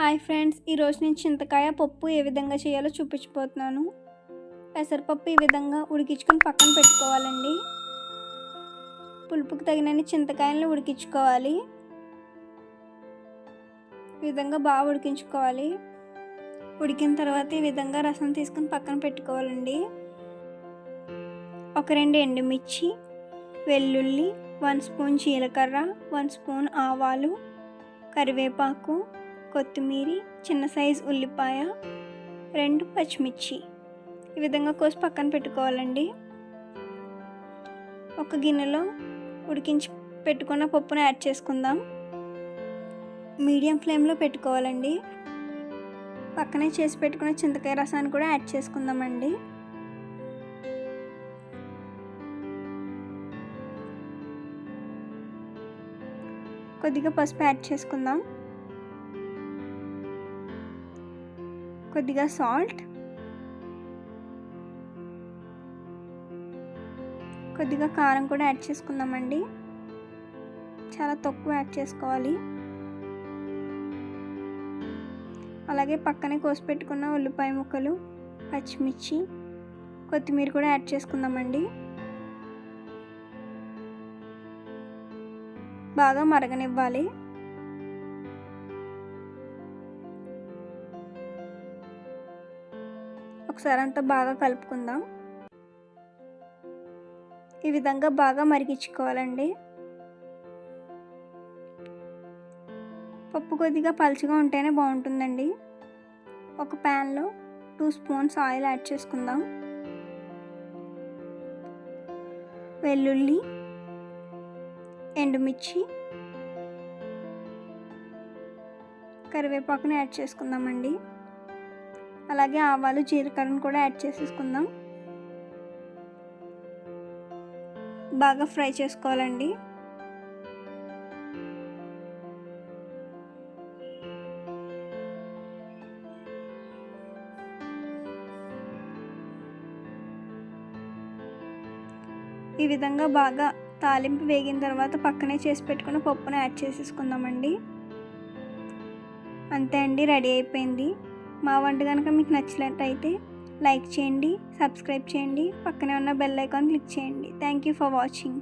Hi friends, ఈరోజు నేను చింతకాయ పప్పు ఏ విధంగా చేయాలో చూపించబోతున్నాను. పెసరపప్పు ఈ విధంగా ఉడికించుకొని పక్కన పెట్టుకోవాలండి. పులుపుకి తగినన్ని చింతకాయలను ఉడికించుకోవాలి. ఈ విధంగా బాగా ఉడికించుకోవాలి. ఉడికిన తర్వాత ఈ విధంగా రసం తీసుకొని పక్కన పెట్టుకోవాలండి. ఒక 2 ఎండుమిర్చి, వెల్లుల్లి, 1 స్పూన్ జీలకర్ర, 1 స్పూన్ ఆవాలు, కరివేపాకు, కొత్తిమీర, చిన్న సైజు ఉల్లిపాయ, 2 పచ్చిమిర్చి ఈ విధంగా కోసి పక్కన పెట్టుకోవాలండి. ఒక గిన్నెలో ఉడికించి పెట్టుకున్న పప్పును యాడ్ చేసుకుందాం. మీడియం ఫ్లేమ్లో పెట్టుకోవాలండి. పక్కనే చేసి పెట్టుకున్న చింతకాయ రసాన్ని కూడా యాడ్ చేసుకుందామండి. కొద్దిగా పసుపు యాడ్ చేసుకుందాం. కొద్దిగా సాల్ట్, కొద్దిగా కారం కూడా యాడ్ చేసుకుందామండి. చాలా తక్కువ యాడ్ చేసుకోవాలి. అలాగే పక్కనే కోసి పెట్టుకున్న ఉల్లిపాయ ముక్కలు, పచ్చిమిర్చి, కొత్తిమీర కూడా యాడ్ చేసుకుందామండి. బాగా మరగనివ్వాలి. ఒకసారి అంతా బాగా కలుపుకుందాం. ఈ విధంగా బాగా మరిగించుకోవాలండి. పప్పు కొద్దిగా పలుచగా ఉంటేనే బాగుంటుందండి. ఒక ప్యాన్లో 2 స్పూన్స్ ఆయిల్ యాడ్ చేసుకుందాం. వెల్లుల్లి, ఎండుమిర్చి, కరివేపాకుని యాడ్ చేసుకుందామండి. అలాగే ఆవాలు, జీలకర్రను కూడా యాడ్ చేసేసుకుందాం. బాగా ఫ్రై చేసుకోవాలండి. ఈ విధంగా బాగా తాలింపు వేగిన తర్వాత పక్కనే చేసి పెట్టుకున్న పప్పును యాడ్ చేసేసుకుందామండి. అంతే అండి, రెడీ అయిపోయింది. మా వంట కనుక మీకు నచ్చినట్టయితే లైక్ చేయండి, సబ్స్క్రైబ్ చేయండి, పక్కనే ఉన్న బెల్ ఐకాన్ క్లిక్ చేయండి. Thank you for watching.